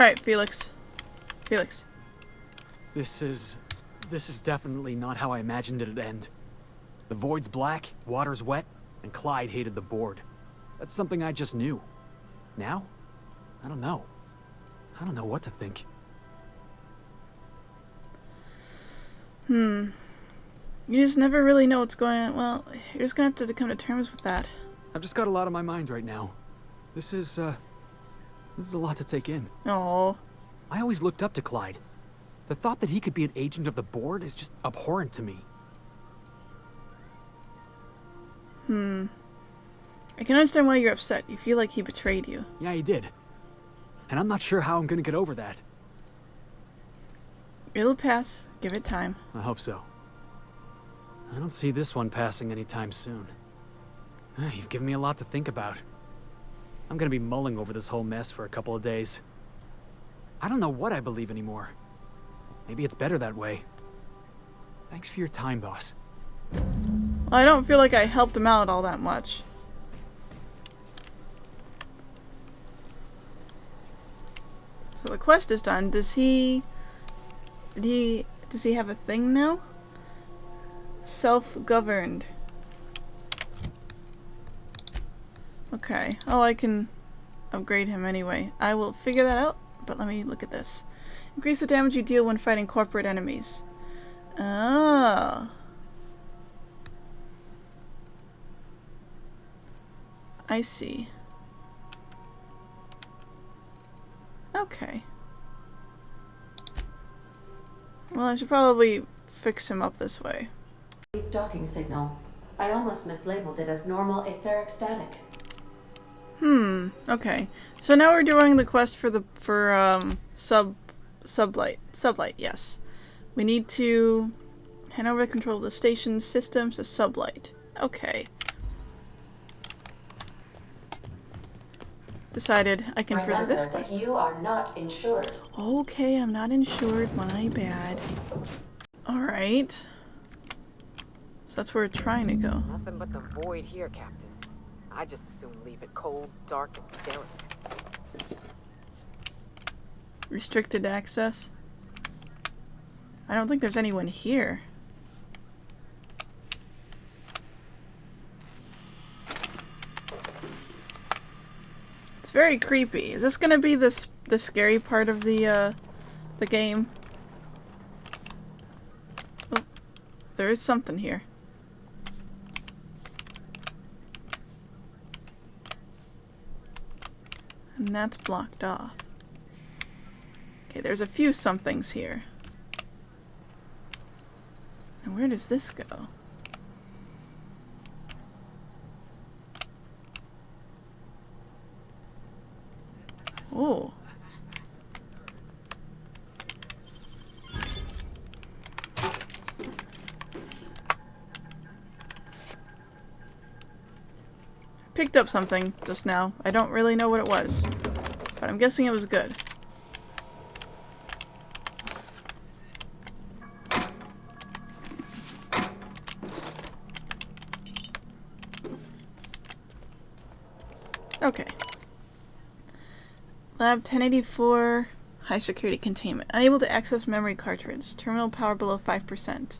Alright, Felix. Felix. This is definitely not how I imagined it'd end. The void's black, water's wet, and Clyde hated the board. That's something I just knew. Now? I don't know. I don't know what to think. You just never really know what's going on. Well, you're just gonna have to come to terms with that. I've just got a lot on my mind right now. This is a lot to take in. Oh. I always looked up to Clyde. The thought that he could be an agent of the board is just abhorrent to me. I can understand why you're upset. You feel like he betrayed you. Yeah, he did. And I'm not sure how I'm gonna get over that. It'll pass. Give it time. I hope so. I don't see this one passing anytime soon. You've given me a lot to think about. I'm gonna be mulling over this whole mess for a couple of days. I don't know what I believe anymore. Maybe it's better that way. Thanks for your time, boss. Well, I don't feel like I helped him out all that much. So the quest is done. Does he have a thing now? Self-governed. Okay. Oh, I can upgrade him anyway. I will figure that out, but let me look at this. Increase the damage you deal when fighting corporate enemies. Oh. I see. Okay. Well, I should probably fix him up this way. Docking signal. I almost mislabeled it as normal etheric static. Okay. So now we're doing the quest for Sublight, yes. We need to hand over control of the station's systems to Sublight. Okay. Decided I can further this quest. You are not insured. Okay, I'm not insured. My bad. Alright. So that's where we're trying to go. Nothing but the void here, Captain. I just as soon leave it cold, dark, and derelict. Restricted access. I don't think there's anyone here. It's very creepy. Is this gonna be the scary part of the game? Oh, there is something here. And that's blocked off. Okay, there's a few somethings here. And where does this go? Oh. Picked up something just now. I don't really know what it was, but I'm guessing it was good. Okay. Lab 1084, high security containment. Unable to access memory cartridge. Terminal power below 5%.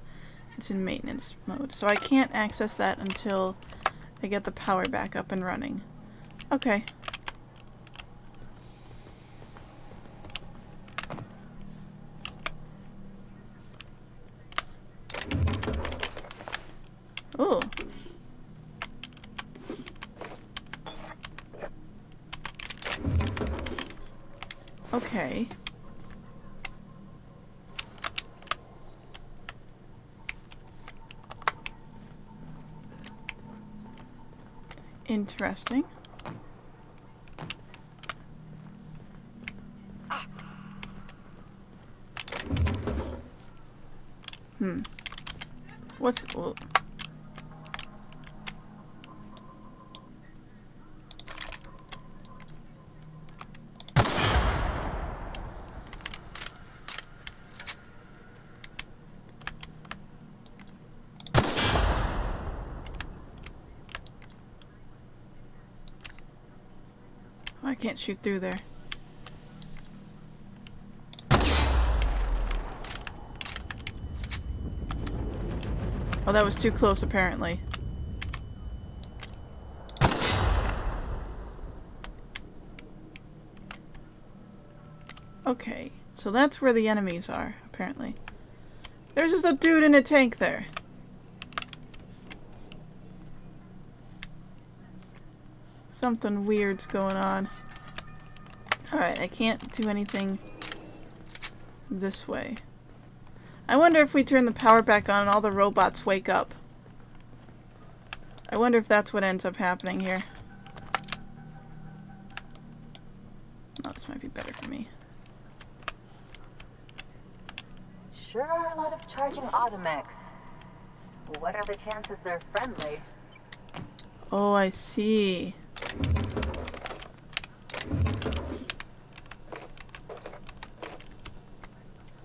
It's in maintenance mode. So I can't access that until I get the power back up and running. Okay. Ooh. Okay. Interesting. What's... Well, I can't shoot through there. Oh, that was too close, apparently. Okay, so that's where the enemies are, apparently. There's just a dude in a tank there. Something weird's going on. Alright, I can't do anything this way. I wonder if we turn the power back on and all the robots wake up. I wonder if that's what ends up happening here. Oh, this might be better for me. Sure are a lot of charging automechs. What are the chances they're friendly? Oh, I see.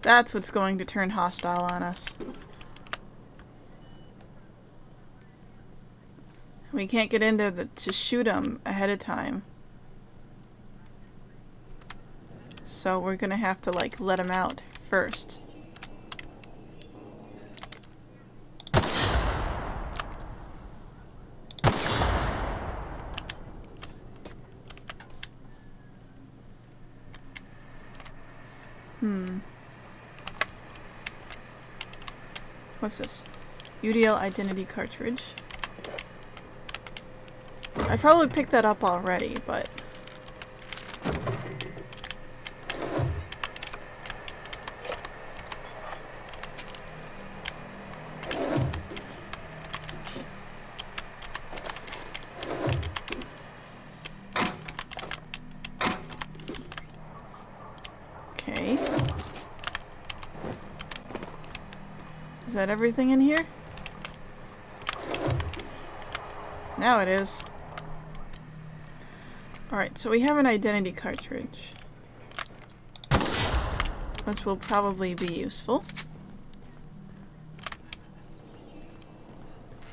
That's what's going to turn hostile on us. We can't get in there to shoot them ahead of time. So we're gonna have to, like, let them out first. What's this? UDL identity cartridge. I probably picked that up already, but... Okay. Is that everything in here? Now it is. Alright, so we have an identity cartridge, which will probably be useful.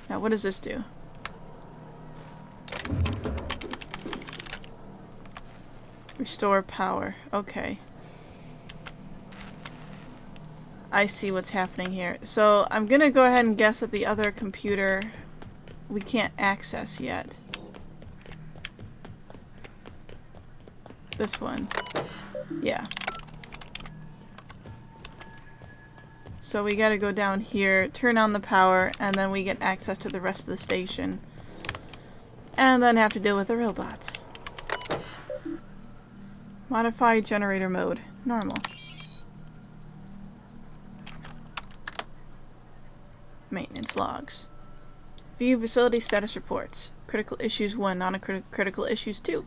Now, what does this do? Restore power. Okay. I see what's happening here. So, I'm gonna go ahead and guess that the other computer we can't access yet. This one. Yeah. So we gotta go down here, turn on the power, and then we get access to the rest of the station. And then have to deal with the robots. Modify generator mode. Normal. Maintenance logs. View facility status reports. Critical issues 1, non-critical issues 2.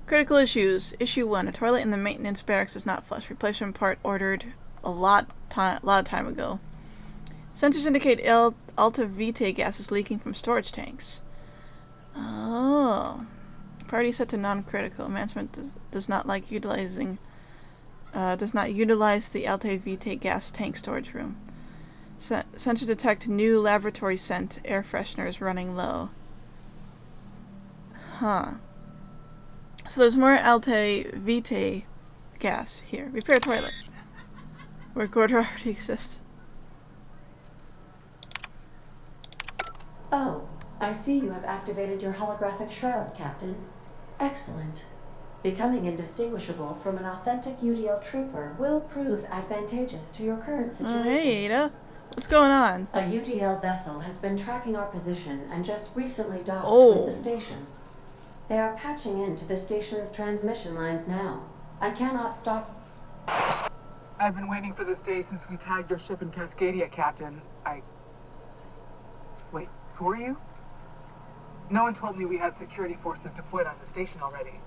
Critical issues. Issue 1. A toilet in the maintenance barracks is not flush. Replacement part ordered a lot of time ago. Sensors indicate Alta Vitae gas is leaking from storage tanks. Oh. Priority set to non-critical. Management does not utilize the Alta Vitae gas tank storage room. Sensors detect new laboratory scent. Air freshener is running low. Huh. So there's more Alta Vitae gas here. Repair toilet. Work order already exists. Oh, I see you have activated your holographic shroud, Captain. Excellent. Becoming indistinguishable from an authentic UDL trooper will prove advantageous to your current situation. Hey, Ada. What's going on? A UDL vessel has been tracking our position and just recently docked with the station. They are patching into the station's transmission lines now. I cannot stop. I've been waiting for this day since we tagged your ship in Cascadia, Captain. Wait, who are you? No one told me we had security forces deployed on the station already.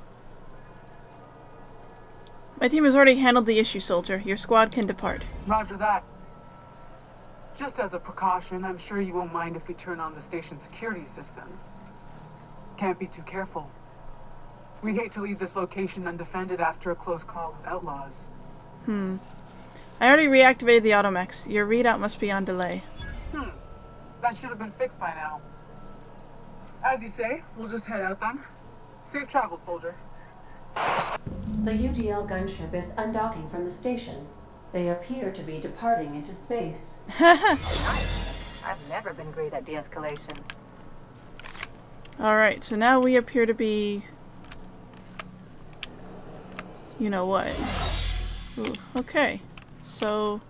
My team has already handled the issue, soldier. Your squad can depart. Roger that. Just as a precaution, I'm sure you won't mind if we turn on the station security systems. Can't be too careful. We'd hate to leave this location undefended after a close call with outlaws. I already reactivated the automechs. Your readout must be on delay. That should have been fixed by now. As you say, we'll just head out then. Safe travel, soldier. The UDL gunship is undocking from the station. They appear to be departing into space. I've never been great at de-escalation. Alright, so now we appear to be... You know what? Ooh, okay. So...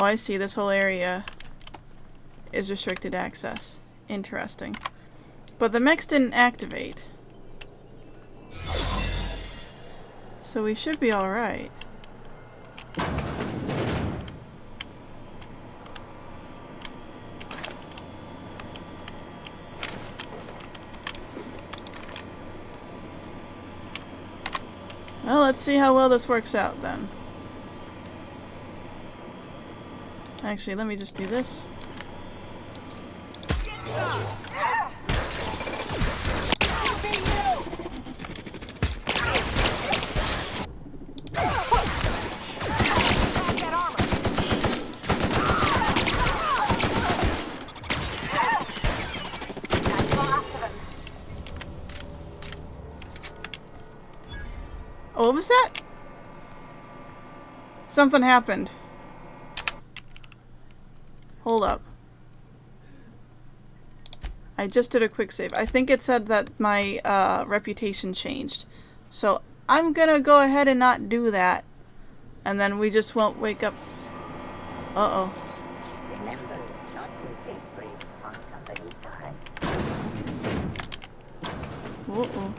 Oh, I see. This whole area is restricted access. Interesting. But the mechs didn't activate. So we should be alright. Well, let's see how well this works out then. Actually, let me just do this. Oh, what was that? Something happened. Hold up. I just did a quick save. I think it said that my reputation changed. So I'm gonna go ahead and not do that. And then we just won't wake up. Uh-oh. Remember not to take breaks on company time. Uh-oh.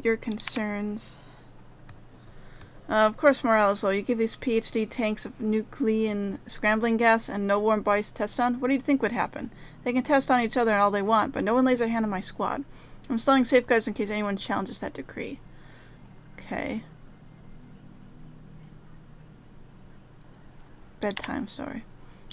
Your concerns. Of course morale is low. You give these PhD tanks of nuclear scrambling gas and no warm bodies to test on? What do you think would happen? They can test on each other all they want, but no one lays their hand on my squad. I'm installing safeguards in case anyone challenges that decree. Okay. Bedtime story.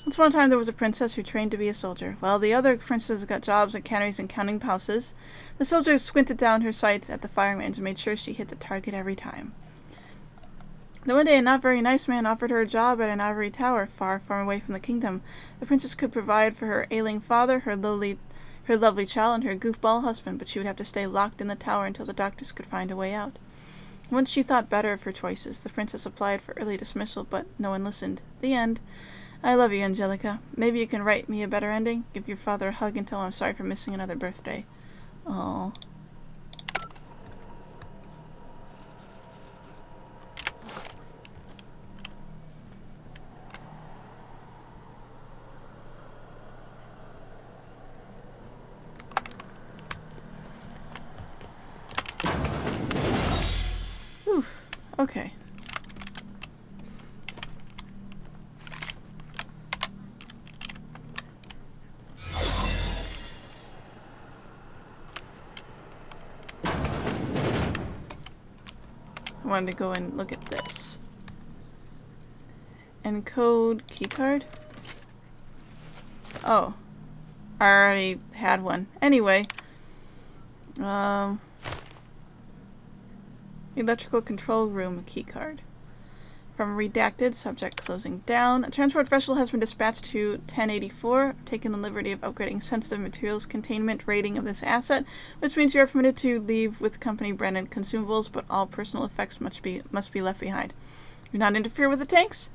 Once upon a time there was a princess who trained to be a soldier. While the other princesses got jobs at canneries and counting houses, the soldier squinted down her sights at the firing range and made sure she hit the target every time. Then one day a not very nice man offered her a job at an ivory tower far, far away from the kingdom. The princess could provide for her ailing father, her lovely child, and her goofball husband, but she would have to stay locked in the tower until the doctors could find a way out. Once she thought better of her choices, the princess applied for early dismissal, but no one listened. The end. I love you, Angelica. Maybe you can write me a better ending? Give your father a hug and tell him I'm sorry for missing another birthday. Aww. Whew. Okay. I wanted to go and look at this. Encode keycard? Oh. I already had one. Anyway. Electrical control room keycard. From redacted, subject closing down. A transport vessel has been dispatched to 1084, taking the liberty of upgrading sensitive materials containment rating of this asset, which means you are permitted to leave with company-branded consumables, but all personal effects must be left behind. Do not interfere with the tanks.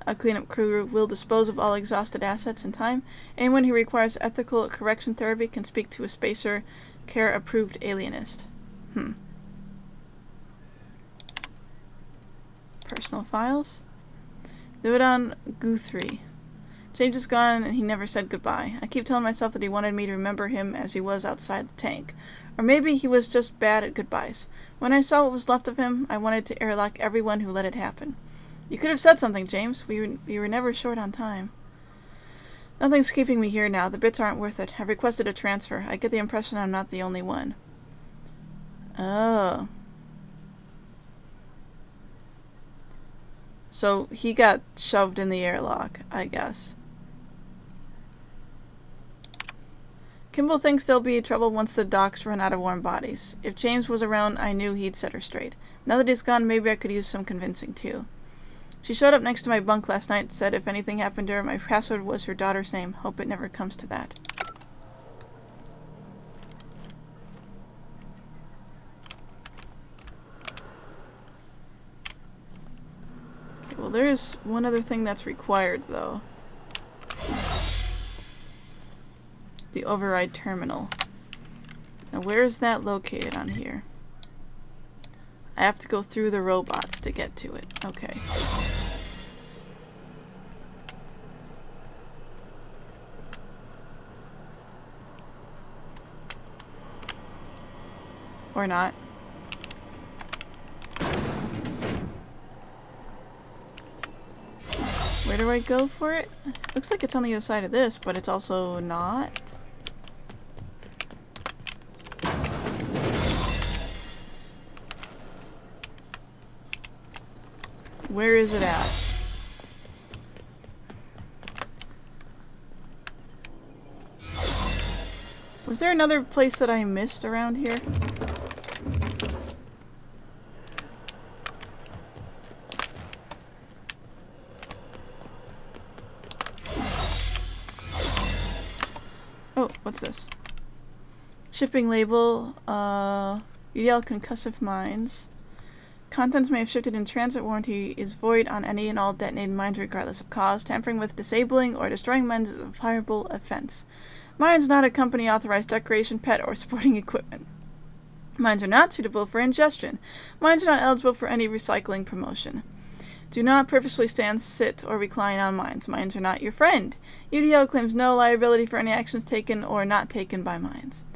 A cleanup crew will dispose of all exhausted assets in time. Anyone who requires ethical correction therapy can speak to a spacer care-approved alienist. Personal files. Luodon Guthrie. James is gone and he never said goodbye. I keep telling myself that he wanted me to remember him as he was outside the tank. Or maybe he was just bad at goodbyes. When I saw what was left of him, I wanted to airlock everyone who let it happen. You could have said something, James. We were never short on time. Nothing's keeping me here now. The bits aren't worth it. I've requested a transfer. I get the impression I'm not the only one. Oh. So he got shoved in the airlock, I guess. Kimball thinks there'll be trouble once the docks run out of warm bodies. If James was around, I knew he'd set her straight. Now that he's gone, maybe I could use some convincing too. She showed up next to my bunk last night, said if anything happened to her, my password was her daughter's name. Hope it never comes to that. Okay, well there's one other thing that's required, though. The override terminal. Now where is that located on here? I have to go through the robots to get to it. Okay. Or not. Where do I go for it? Looks like it's on the other side of this, but it's also not. Where is it at? Was there another place that I missed around here? Oh, what's this? Shipping label, UDL concussive mines. Contents may have shifted in transit. Warranty is void on any and all detonated mines regardless of cause. Tampering with, disabling, or destroying mines is a fireable offense. Mines not a company authorized decoration, pet, or sporting equipment. Mines are not suitable for ingestion. Mines are not eligible for any recycling promotion. Do not purposely stand, sit, or recline on mines. Mines are not your friend. UDL claims no liability for any actions taken or not taken by mines.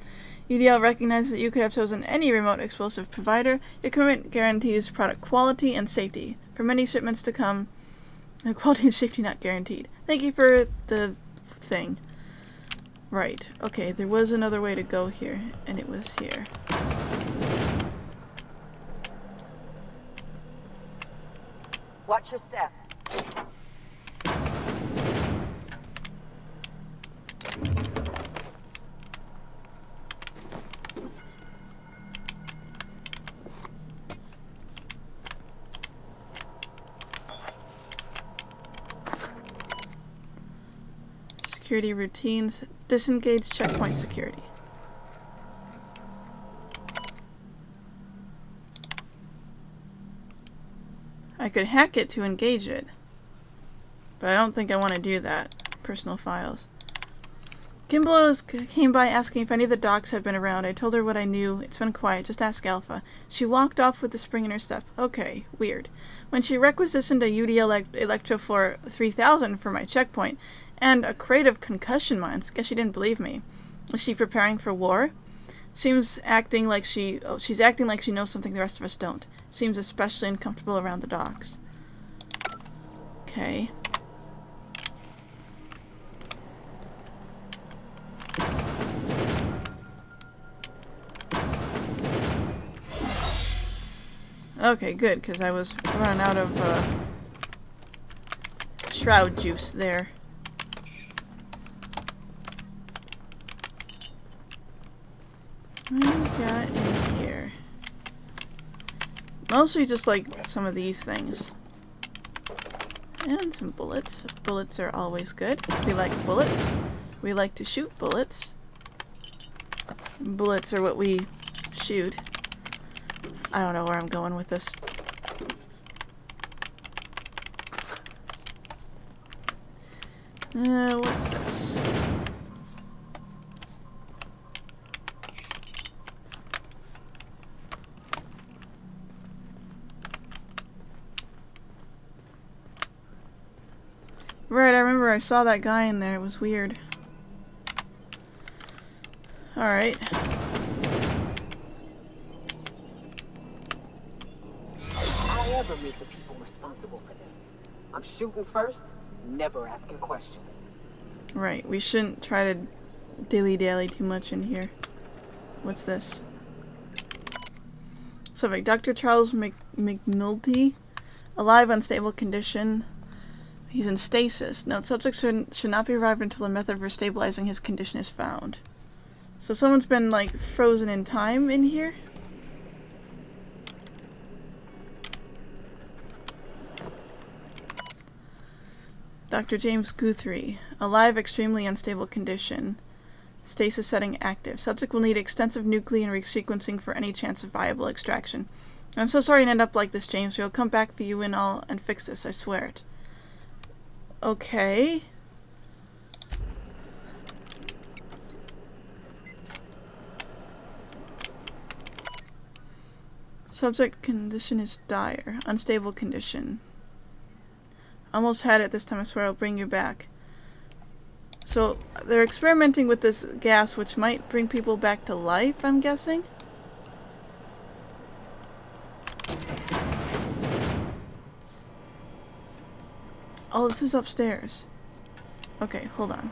UDL recognizes that you could have chosen any remote explosive provider. Your commitment guarantees product quality and safety. For many shipments to come, quality and safety not guaranteed. Thank you for the thing. Right. Okay, there was another way to go here, and it was here. Watch your step. Security routines. Disengage checkpoint security. I could hack it to engage it, but I don't think I want to do that. Personal files. Kimbelos came by asking if any of the docs had been around. I told her what I knew. It's been quiet. Just ask Alpha. She walked off with the spring in her step. Okay, weird. When she requisitioned a UDL Electrofloor 3000 for my checkpoint, and a crate of concussion mines, guess she didn't believe me. Is she preparing for war? She's acting like she knows something the rest of us don't. Seems especially uncomfortable around the docks. Okay. Okay, good, because I was running out of shroud juice there. What do we got in here? Mostly just like some of these things. And some bullets. Bullets are always good. We like bullets. We like to shoot bullets. Bullets are what we shoot. I don't know where I'm going with this. What's this? Right, I remember I saw that guy in there. It was weird. Alright. I ever meet the people responsible for this. I'm shooting first, never asking questions. Right, we shouldn't try to dilly-dally too much in here. What's this? Subject, Dr. Charles McNulty. Alive, unstable condition. He's in stasis. Note, subject should not be revived until a method for stabilizing his condition is found. So someone's been, like, frozen in time in here? Dr. James Guthrie. Alive, extremely unstable condition. Stasis setting active. Subject will need extensive nuclear resequencing for any chance of viable extraction. I'm so sorry to end up like this, James. We'll come back for you and fix this, I swear it. Okay. Subject condition is dire. Unstable condition. Almost had it this time, I swear I'll bring you back. So, they're experimenting with this gas which might bring people back to life, I'm guessing? Oh, this is upstairs. Okay, hold on.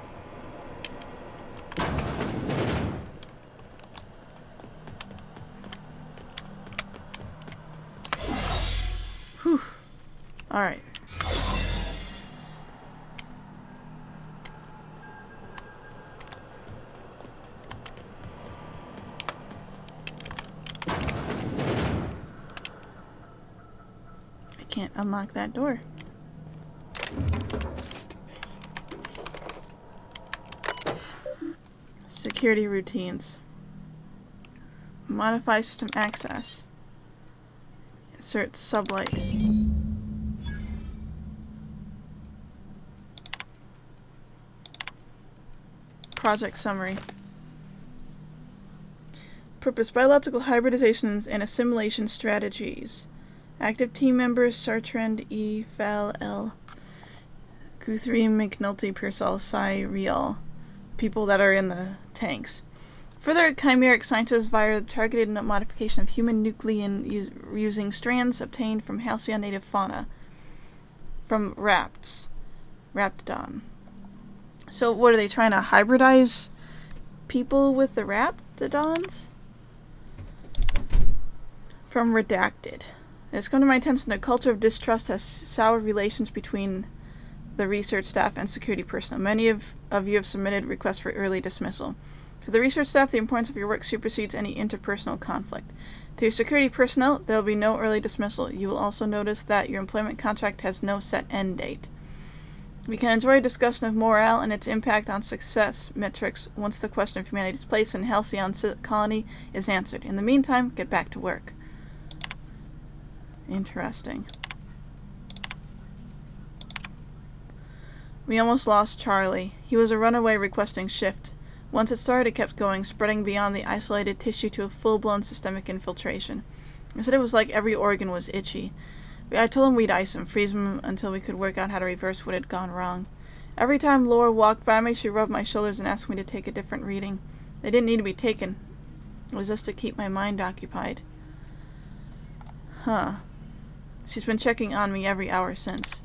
Whew. Alright. I can't unlock that door. Security routines. Modify system access. Insert sublight. Project summary. Purpose: biological hybridizations and assimilation strategies. Active team members: Sartrand, E, Val, L, Guthrie, McNulty, Pearsall, Cy, Rial. People that are in the tanks. Further chimeric sciences via the targeted modification of human nuclein using strands obtained from Halcyon native fauna. From Raptidon. So what are they trying to hybridize people with the Raptidons? From Redacted. It's come to my attention that a culture of distrust has soured relations between the research staff and security personnel. Many of you have submitted requests for early dismissal. For the research staff, the importance of your work supersedes any interpersonal conflict. To your security personnel, there will be no early dismissal. You will also notice that your employment contract has no set end date. We can enjoy a discussion of morale and its impact on success metrics once the question of humanity's place in Halcyon colony is answered. In the meantime, get back to work. Interesting. We almost lost Charlie. He was a runaway requesting shift. Once it started, it kept going, spreading beyond the isolated tissue to a full-blown systemic infiltration. I said it was like every organ was itchy. I told him we'd ice him, freeze him until we could work out how to reverse what had gone wrong. Every time Laura walked by me, she rubbed my shoulders and asked me to take a different reading. They didn't need to be taken. It was just to keep my mind occupied. Huh. She's been checking on me every hour since.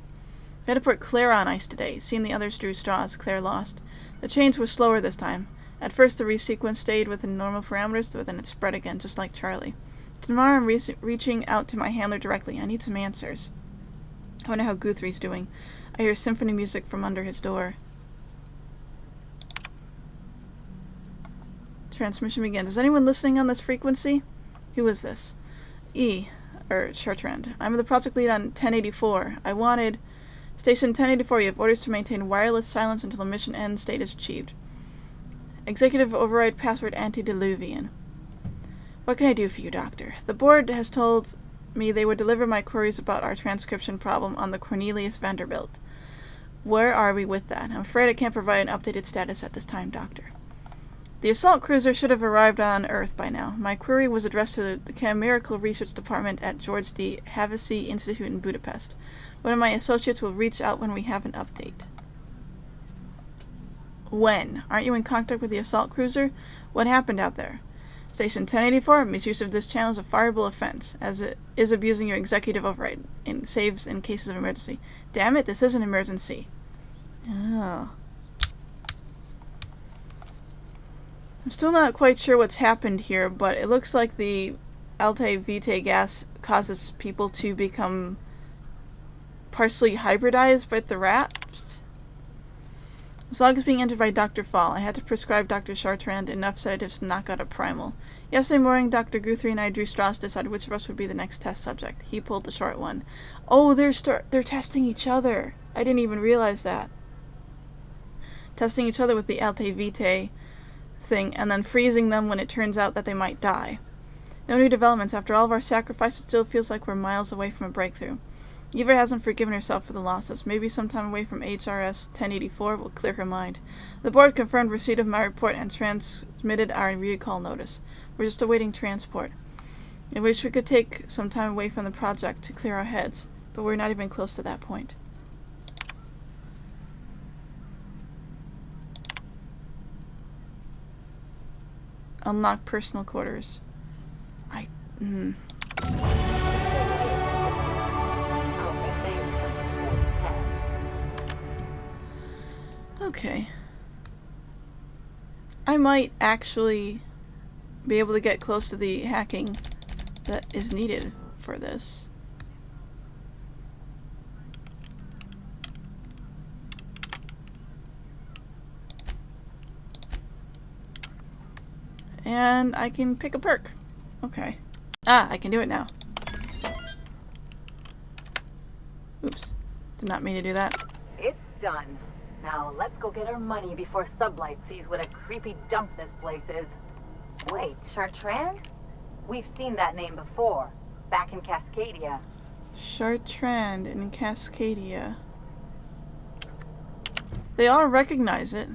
I had to put Claire on ice today. Seeing the others drew straws, Claire lost. The change was slower this time. At first, the resequence stayed within normal parameters, but then it spread again, just like Charlie. Tomorrow, I'm reaching out to my handler directly. I need some answers. I wonder how Guthrie's doing. I hear symphony music from under his door. Transmission begins. Is anyone listening on this frequency? Who is this? Chartrand. I'm the project lead on 1084. I wanted... Station 1084, you have orders to maintain wireless silence until the mission end state is achieved. Executive override password antediluvian. What can I do for you, Doctor? The board has told me they would deliver my queries about our transcription problem on the Cornelius Vanderbilt. Where are we with that? I'm afraid I can't provide an updated status at this time, Doctor. The assault cruiser should have arrived on Earth by now. My query was addressed to the Chimerical Research Department at George D. Havasi Institute in Budapest. One of my associates will reach out when we have an update. When? Aren't you in contact with the assault cruiser? What happened out there? Station 1084, misuse of this channel is a fireable offense, as it is abusing your executive override and saves in cases of emergency. Damn it, this is an emergency. Oh. I'm still not quite sure what's happened here, but it looks like the Alte Vitae gas causes people to become partially hybridized with the rats. This log is being entered by Dr. Fall. I had to prescribe Dr. Chartrand enough sedatives to knock out a primal. Yesterday morning, Dr. Guthrie and I drew straws to decide which of us would be the next test subject. He pulled the short one. Oh, they're testing each other. I didn't even realize that. Testing each other with the Alte Vitae thing, and then freezing them when it turns out that they might die. No new developments. After all of our sacrifice, it still feels like we're miles away from a breakthrough. Eva hasn't forgiven herself for the losses. Maybe sometime away from HRS 1084 will clear her mind. The board confirmed receipt of my report and transmitted our recall notice. We're just awaiting transport. I wish we could take some time away from the project to clear our heads, but we're not even close to that point. Unlock personal quarters. Okay. I might actually be able to get close to the hacking that is needed for this. And I can pick a perk. Okay. Ah, I can do it now. Oops. Did not mean to do that. It's done. Now let's go get our money before Sublight sees what a creepy dump this place is. Wait, Chartrand? We've seen that name before, back in Cascadia. Chartrand in Cascadia. They all recognize it.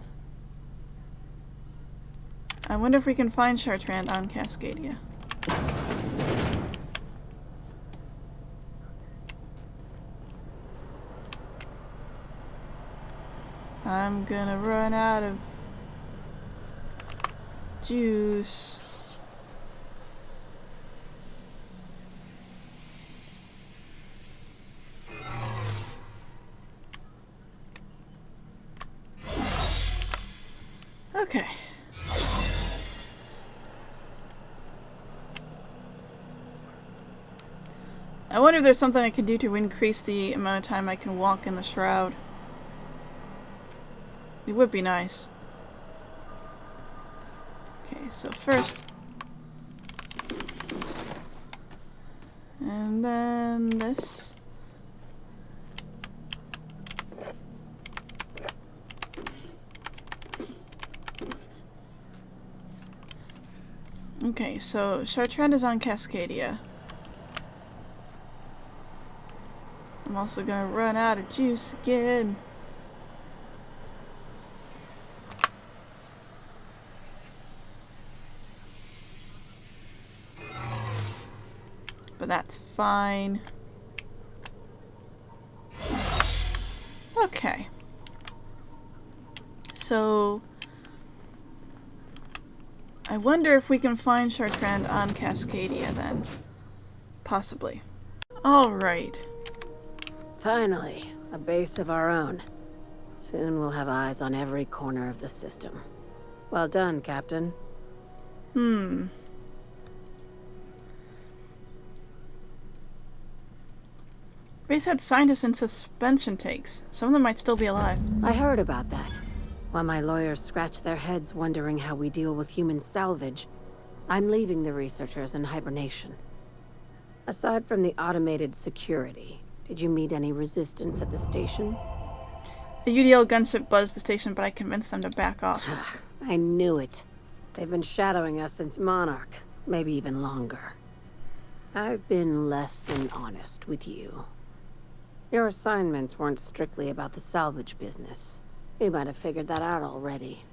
I wonder if we can find Chartrand on Cascadia. I'm gonna run out of juice. Okay. I wonder if there's something I can do to increase the amount of time I can walk in the shroud. It would be nice. Okay, so first. And then this. Okay, so Chartrand is on Cascadia. I'm also gonna run out of juice again. But that's fine. Okay. So I wonder if we can find Chartrand on Cascadia then. Possibly. Alright. Finally, a base of our own. Soon we'll have eyes on every corner of the system. Well done, Captain. Base had scientists in suspension takes. Some of them might still be alive. I heard about that. While my lawyers scratch their heads wondering how we deal with human salvage, I'm leaving the researchers in hibernation. Aside from the automated security, did you meet any resistance at the station? The UDL gunship buzzed the station, but I convinced them to back off. I knew it. They've been shadowing us since Monarch, maybe even longer. I've been less than honest with you. Your assignments weren't strictly about the salvage business. You might have figured that out already.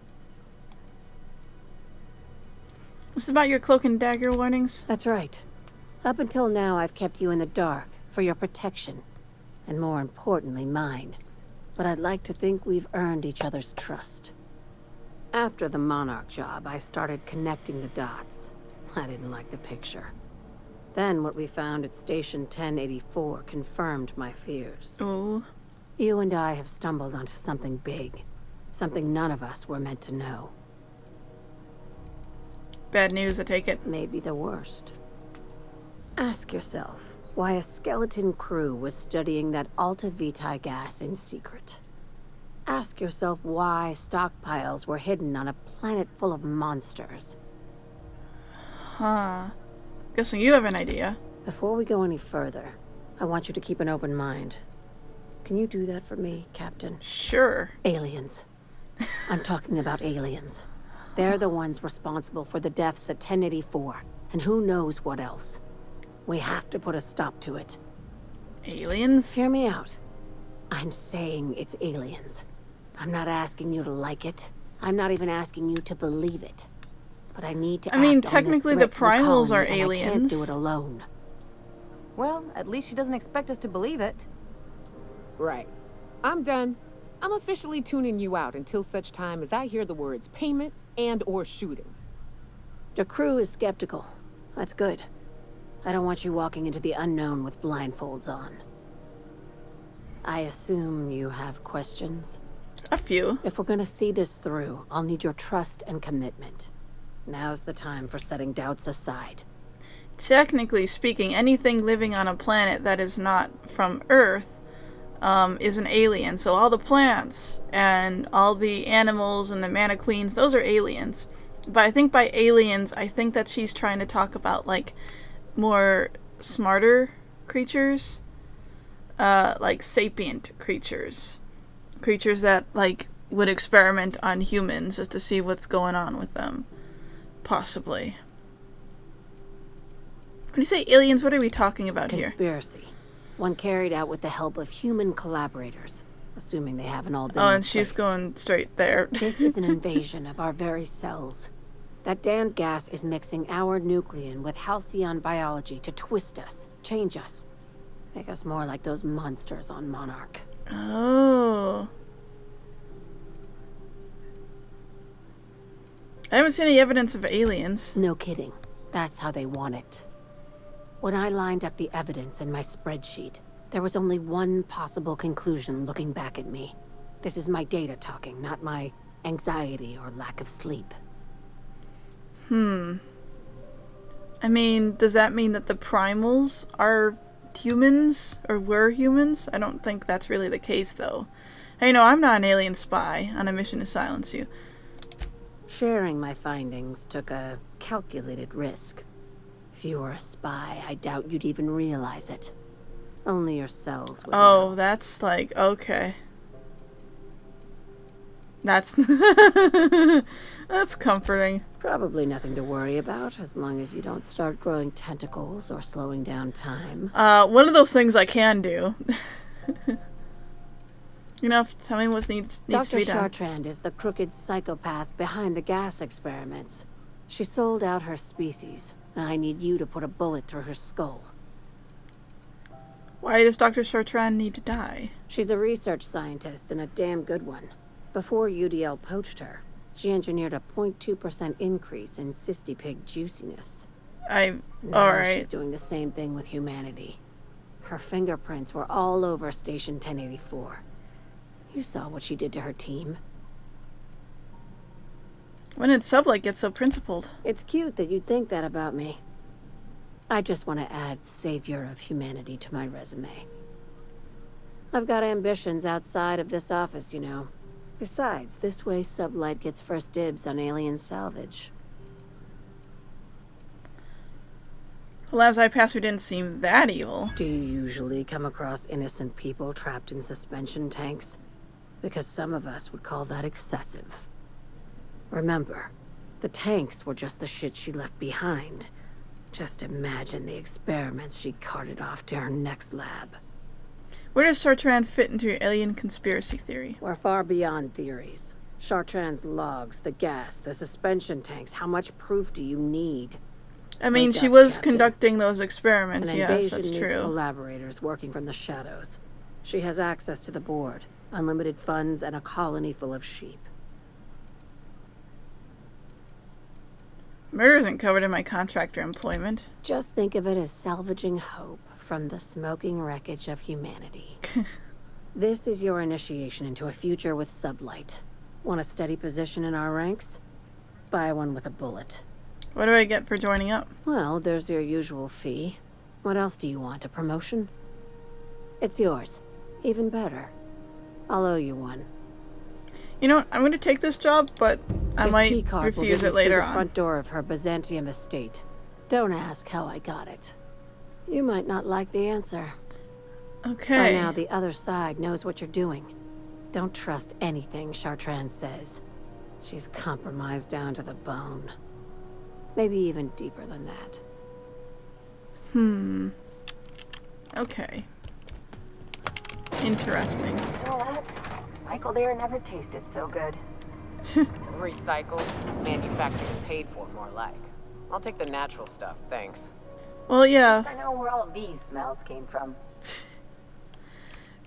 This is about your cloak and dagger warnings? That's right. Up until now, I've kept you in the dark for your protection. And more importantly, mine. But I'd like to think we've earned each other's trust. After the Monarch job, I started connecting the dots. I didn't like the picture. Then what we found at Station 1084 confirmed my fears. Oh. You and I have stumbled onto something big. Something none of us were meant to know. Bad news, I take it. Maybe the worst. Ask yourself why a skeleton crew was studying that Alta Vitae gas in secret. Ask yourself why stockpiles were hidden on a planet full of monsters. Huh. Guessing you have an idea. Before we go any further, I want you to keep an open mind. Can you do that for me, Captain? Sure. Aliens. I'm talking about aliens. They're the ones responsible for the deaths at 1084, and who knows what else. We have to put a stop to it. Aliens? Hear me out. I'm saying it's aliens. I'm not asking you to like it. I'm not even asking you to believe it. But I need to I mean, act on this technically the threat to primals colony, are and I can't aliens. do it alone. Well, at least she doesn't expect us to believe it. Right. I'm done. I'm officially tuning you out until such time as I hear the words payment and or shooting. Your crew is skeptical. That's good. I don't want you walking into the unknown with blindfolds on. I assume you have questions? A few. If we're gonna see this through, I'll need your trust and commitment. Now's the time for setting doubts aside. Technically speaking, anything living on a planet that is not from Earth is an alien. So all the plants and all the animals and the mannequins, those are aliens. But I think by aliens, I think that she's trying to talk about like more smarter creatures, like sapient creatures. Creatures that like would experiment on humans just to see what's going on with them. Possibly. When you say aliens, what are we talking about here? Conspiracy. One carried out with the help of human collaborators, assuming they haven't all been Oh, and she's replaced. going straight there. This is an invasion of our very cells. That damned gas is mixing our nucleon with halcyon biology to twist us, change us, make us more like those monsters on Monarch. Oh. I haven't seen any evidence of aliens. No kidding. That's how they want it. When I lined up the evidence in my spreadsheet, there was only one possible conclusion looking back at me. This is my data talking, not my anxiety or lack of sleep. I mean, does that mean that the primals are humans? Or were humans? I don't think that's really the case, though. Hey, no, I'm not an alien spy on a mission to silence you. Sharing my findings took a calculated risk. If you were a spy, I doubt you'd even realize it. Only your cells would Oh, know. that's like, okay. That's... that's comforting. Probably nothing to worry about, as long as you don't start growing tentacles or slowing down time. One of those things I can do. You know, tell me what needs to Dr. be done. Chartrand is the crooked psychopath behind the gas experiments. She sold out her species, and I need you to put a bullet through her skull. Why does Dr. Chartrand need to die? She's a research scientist and a damn good one. Before UDL poached her, she engineered a 0.2% increase in cystipig juiciness. Now Alright. she's doing the same thing with humanity. Her fingerprints were all over Station 1084. You saw what she did to her team. When did Sublight get so principled? It's cute that you'd think that about me. I just want to add savior of humanity to my resume. I've got ambitions outside of this office, you know. Besides, this way Sublight gets first dibs on alien salvage. The labs I passed through didn't seem that evil. Do you usually come across innocent people trapped in suspension tanks? Because some of us would call that excessive. Remember, the tanks were just the shit she left behind. Just imagine the experiments she carted off to her next lab. Where does Chartrand fit into your alien conspiracy theory? We're far beyond theories. Chartrand's logs, the gas, the suspension tanks, how much proof do you need? I mean, Wake she up, was Captain. conducting those experiments, An yes, invasion that's needs true. collaborators working from the shadows. She has access to the board, unlimited funds, and a colony full of sheep. Murder isn't covered in my contractor employment. Just think of it as salvaging hope from the smoking wreckage of humanity. This is your initiation into a future with Sublight. Want a steady position in our ranks? Buy one with a bullet. What do I get for joining up? Well, there's your usual fee. What else do you want? A promotion? It's yours. Even better. I'll owe you one. You know what? I'm going to take this job, but I This might keycard will refuse get it you later through the on. front door of her Byzantium estate. Don't ask how I got it. You might not like the answer. Okay. By now, the other side knows what you're doing. Don't trust anything Chartrand says. She's compromised down to the bone. Maybe even deeper than that. Okay. Interesting. You know what? Recycled air never tasted so good. Recycled, manufactured and paid for, more like. I'll take the natural stuff, thanks. Well, yeah. I know where all these smells came from.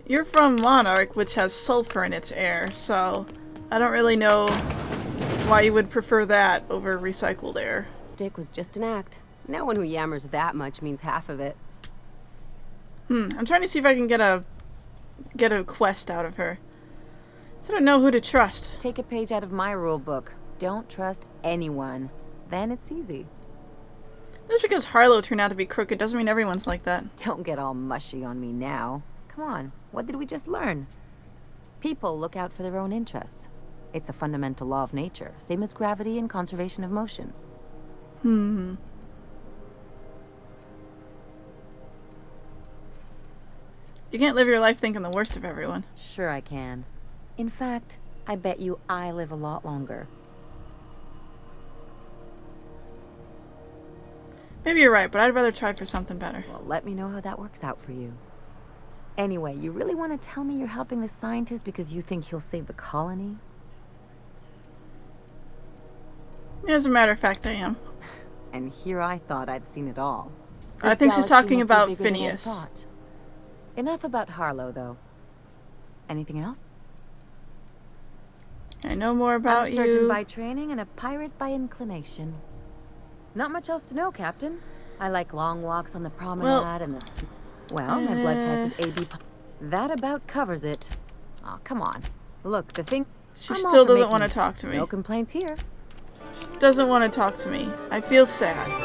You're from Monarch, which has sulfur in its air, so I don't really know why you would prefer that over recycled air. Dick was just an act. No one who yammers that much means half of it. I'm trying to see if I can get a quest out of her. So I don't know who to trust. Take a page out of my rule book. Don't trust anyone. Then it's easy. Just because Harlow turned out to be crooked doesn't mean everyone's like that. Don't get all mushy on me now. Come on, what did we just learn? People look out for their own interests. It's a fundamental law of nature, same as gravity and conservation of motion. You can't live your life thinking the worst of everyone. Sure I can. In fact, I bet you I live a lot longer. Maybe you're right, but I'd rather try for something better. Well, let me know how that works out for you. Anyway, you really want to tell me you're helping the scientist because you think he'll save the colony? As a matter of fact, I am. And here I thought I'd seen it all. I This think she's galaxy talking must be about bigger than I Phineas. thought. Enough about Harlow, though. Anything else? I know more about I'm a surgeon you. by training and a pirate by inclination. Not much else to know, Captain. I like long walks on the promenade and the... Well, my blood type is AB. That about covers it. Oh, come on. Look, the thing... She I'm all still for doesn't want to making talk to me. No complaints here. Doesn't want to talk to me. I feel sad.